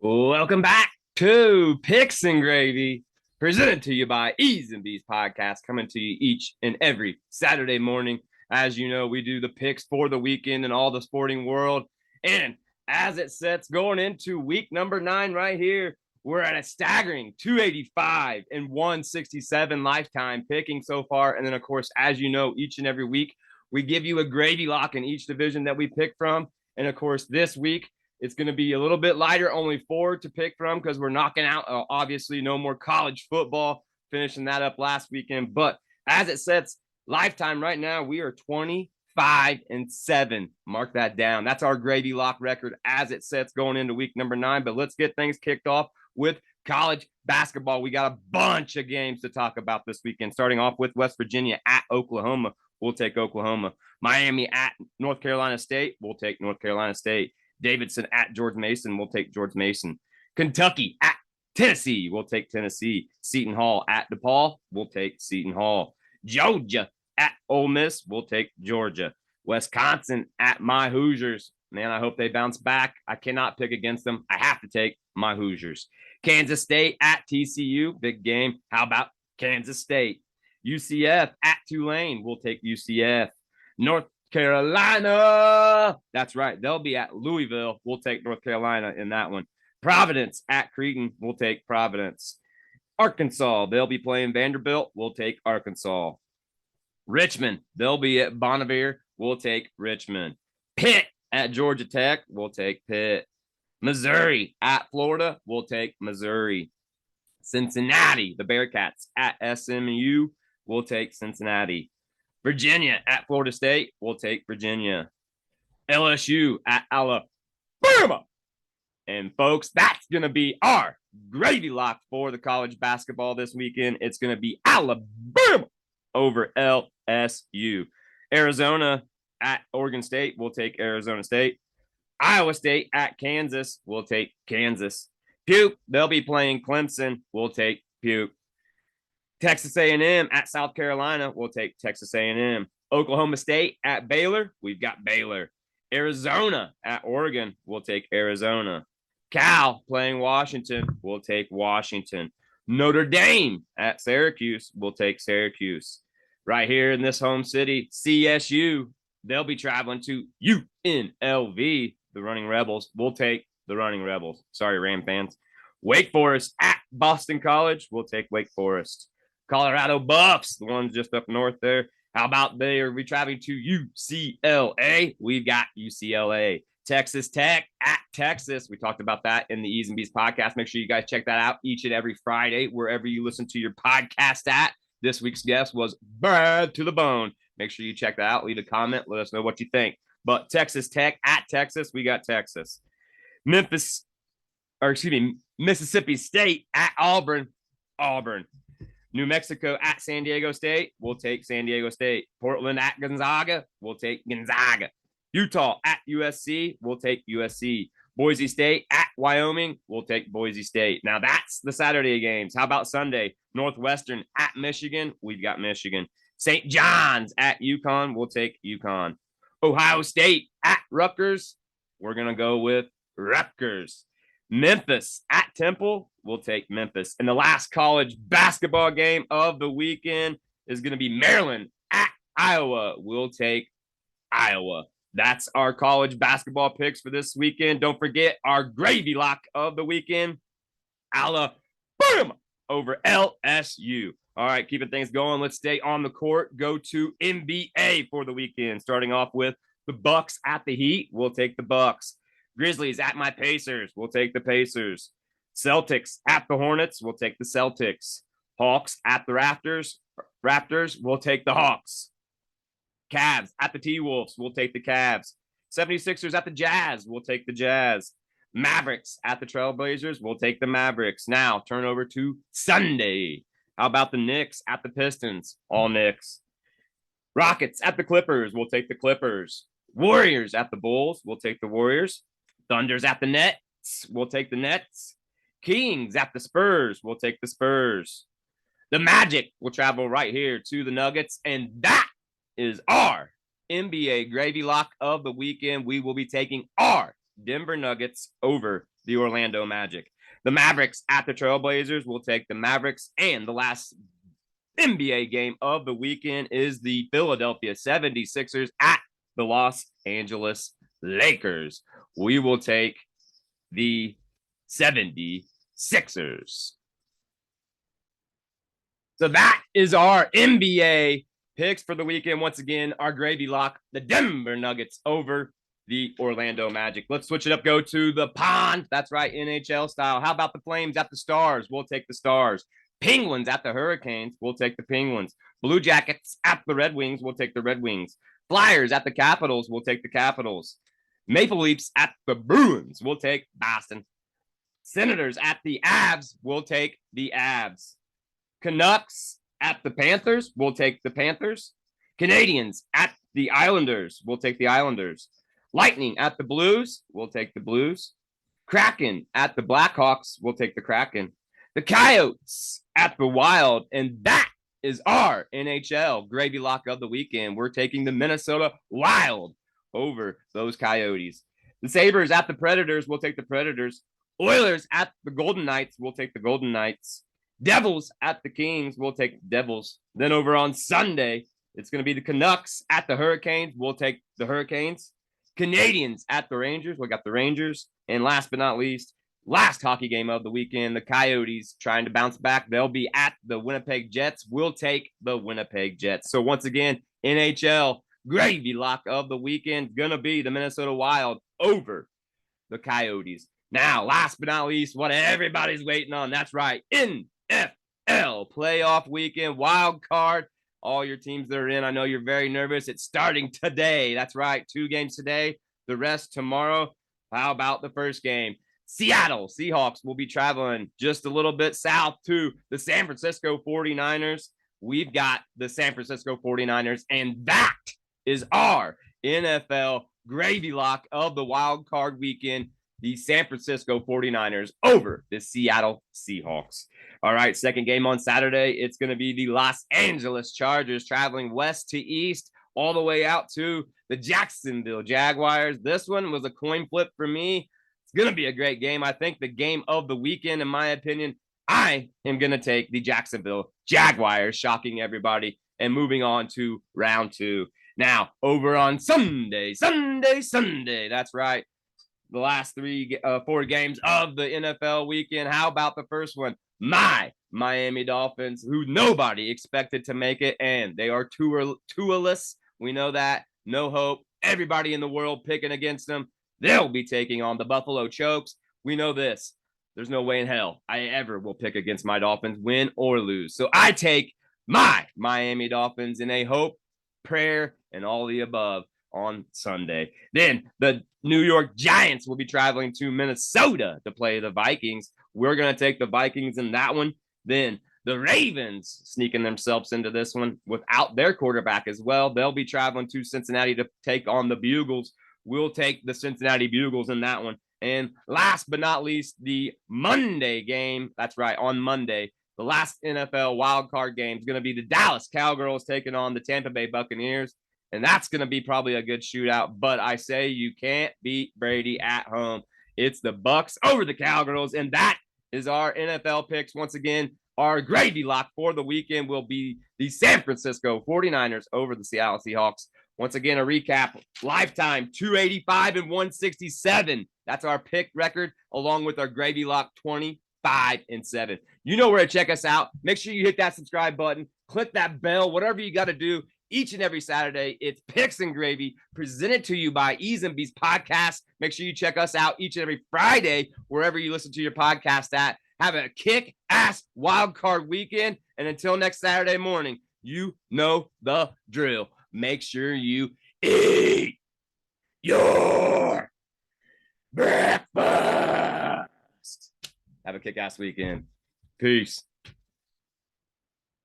Welcome back to Picks and Gravy, presented to you by E's and B's Podcast, coming to you each and every Saturday morning. As you know, we do the picks for the weekend in all the sporting world. And as it sets going into week number 9 right here, we're at a staggering 285 and 167 lifetime picking so far. And then, of course, as you know, each and every week, we give you a gravy lock in each division that we pick from. And of course, this week, it's going to be a little bit lighter, only 4 to pick from because we're knocking out, obviously, no more college football, finishing that up last weekend. But as it sets lifetime right now, we are 25-7. Mark that down. That's our gravy lock record as it sets going into week number 9. But let's get things kicked off with college basketball. We got a bunch of games to talk about this weekend, starting off with West Virginia at Oklahoma. We'll take Oklahoma. Miami at North Carolina State. We'll take North Carolina State. Davidson at George Mason. We'll take George Mason. Kentucky at Tennessee. We'll take Tennessee. Seton Hall at DePaul. We'll take Seton Hall. Georgia at Ole Miss. We'll take Georgia. Wisconsin at my Hoosiers. Man, I hope they bounce back. I cannot pick against them. I have to take my Hoosiers. Kansas State at TCU. Big game. How about Kansas State? UCF at Tulane. We'll take UCF. North Carolina. That's right. They'll be at Louisville. We'll take North Carolina in that one. Providence at Creighton. We'll take Providence. Arkansas. They'll be playing Vanderbilt. We'll take Arkansas. Richmond. They'll be at Bonnevere. We'll take Richmond. Pitt at Georgia Tech. We'll take Pitt. Missouri at Florida. We'll take Missouri. Cincinnati. The Bearcats at SMU. We'll take Cincinnati. Virginia at Florida State. We'll take Virginia. LSU at Alabama. And folks, that's going to be our gravy lock for the college basketball this weekend. It's going to be Alabama over LSU. Arizona at Oregon State. We'll take Arizona State. Iowa State at Kansas. We'll take Kansas. Puke. They'll be playing Clemson. We'll take Puke. Texas A&M at South Carolina. We'll take Texas A&M. Oklahoma State at Baylor. We've got Baylor. Arizona at Oregon. We'll take Arizona. Cal playing Washington. We'll take Washington. Notre Dame at Syracuse. We'll take Syracuse. Right here in this home city, CSU. They'll be traveling to UNLV, the Running Rebels. We'll take the Running Rebels. Sorry, Ram fans. Wake Forest at Boston College. We'll take Wake Forest. Colorado Buffs, the ones just up north there. How about they are traveling to UCLA? We've got UCLA. Texas Tech at Texas. We talked about that in the E's and B's podcast. Make sure you guys check that out each and every Friday, wherever you listen to your podcast at. This week's guest was Bad to the Bone. Make sure you check that out. Leave a comment. Let us know what you think. But Texas Tech at Texas, we got Texas. Mississippi State at Auburn. New Mexico at San Diego State. We'll take San Diego State. Portland at Gonzaga. We'll take Gonzaga. Utah at USC. We'll take USC. Boise State at Wyoming. We'll take Boise State. Now that's the Saturday games. How about Sunday? Northwestern at Michigan. We've got Michigan. St. John's at UConn. We'll take UConn. Ohio State at Rutgers. We're going to go with Rutgers. Memphis at Temple. We'll take Memphis. And the last college basketball game of the weekend is going to be Maryland at Iowa. We'll take Iowa. That's our college basketball picks for this weekend. Don't forget our gravy lock of the weekend, Alabama over LSU. All right, keeping things going. Let's stay on the court. Go to NBA for the weekend, starting off with the Bucks at the Heat. We'll take the Bucks. Grizzlies at my Pacers. We'll take the Pacers. Celtics at the Hornets. We'll take the Celtics. Hawks at the Raptors. We'll take the Hawks. Cavs at the T-Wolves. We'll take the Cavs. 76ers at the Jazz. We'll take the Jazz. Mavericks at the Trailblazers. We'll take the Mavericks. Now, turn over to Sunday. How about the Knicks at the Pistons? All Knicks. Rockets at the Clippers. We'll take the Clippers. Warriors at the Bulls. We'll take the Warriors. Thunders at the Nets. We'll take the Nets. Kings at the Spurs. We'll take the Spurs. The Magic will travel right here to the Nuggets. And that is our NBA gravy lock of the weekend. We will be taking our Denver Nuggets over the Orlando Magic. The Mavericks at the Trailblazers will take the Mavericks. And the last NBA game of the weekend is the Philadelphia 76ers at the Los Angeles Lakers. We will take the 76ers. So that is our NBA picks for the weekend. Once again, our gravy lock, the Denver Nuggets over the Orlando Magic. Let's switch it up. Go to the pond. That's right, NHL style. How about the Flames at the Stars? We'll take the Stars. Penguins at the Hurricanes. We'll take the Penguins. Blue Jackets at the Red Wings. We'll take the Red Wings. Flyers at the Capitals. We'll take the Capitals. Maple Leafs at the Bruins. We'll take Boston. Senators at the Avs. We'll take the Avs. Canucks at the Panthers. We'll take the Panthers. Canadians at the Islanders. We'll take the Islanders. Lightning at the Blues. We'll take the Blues. Kraken at the Blackhawks. We'll take the Kraken. The Coyotes at the Wild. And that is our NHL gravy lock of the weekend. We're taking the Minnesota Wild over those Coyotes. The Sabres at the Predators. We'll take the Predators. Oilers at the Golden Knights. We'll take the Golden Knights. Devils at the Kings. We'll take the Devils. Then over on Sunday, it's going to be the Canucks at the Hurricanes. We'll take the Hurricanes. Canadians at the Rangers. We got the Rangers. And last but not least, last hockey game of the weekend, the Coyotes trying to bounce back. They'll be at the Winnipeg Jets. We'll take the Winnipeg Jets. So once again, NHL gravy lock of the weekend going to be the Minnesota Wild over the Coyotes. Now, last but not least, what everybody's waiting on. That's right. NFL playoff weekend, wild card. All your teams that are in, I know you're very nervous. It's starting today. That's right. 2 games today, the rest tomorrow. How about the first game? Seattle Seahawks will be traveling just a little bit south to the San Francisco 49ers. We've got the San Francisco 49ers, and that is our NFL gravy lock of the wild card weekend. The San Francisco 49ers over the Seattle Seahawks. All right, second game on Saturday. It's going to be the Los Angeles Chargers traveling west to east all the way out to the Jacksonville Jaguars. This one was a coin flip for me. It's going to be a great game. I think the game of the weekend, in my opinion, I am going to take the Jacksonville Jaguars, shocking everybody, and moving on to round 2. Now, over on Sunday. That's right. The last 4 games of the NFL weekend. How about the first one? My Miami Dolphins, who nobody expected to make it, and they are Tua-less. We know that. No hope. Everybody in the world picking against them. They'll be taking on the Buffalo Chokes. We know this. There's no way in hell I ever will pick against my Dolphins, win or lose. So I take my Miami Dolphins in a hope, prayer, and all the above on Sunday. Then the New York Giants will be traveling to Minnesota to play the Vikings. We're going to take the Vikings in that one. Then the Ravens sneaking themselves into this one without their quarterback as well. They'll be traveling to Cincinnati to take on the Bugles. We'll take the Cincinnati Bugles in that one. And last but not least, the Monday game. That's right, on Monday, the last NFL wildcard game is going to be the Dallas Cowgirls taking on the Tampa Bay Buccaneers. And that's going to be probably a good shootout. But I say you can't beat Brady at home. It's the Bucs over the Cowgirls. And that is our NFL picks. Once again, our gravy lock for the weekend will be the San Francisco 49ers over the Seattle Seahawks. Once again, a recap. Lifetime 285 and 167. That's our pick record, along with our gravy lock 25-7. You know where to check us out. Make sure you hit that subscribe button. Click that bell, whatever you got to do. Each and every Saturday, it's Picks and Gravy, presented to you by Ease and Bees Podcast. Make sure you check us out each and every Friday, wherever you listen to your podcast at. Have a kick-ass wildcard weekend. And until next Saturday morning, you know the drill. Make sure you eat your breakfast. Have a kick-ass weekend. Peace.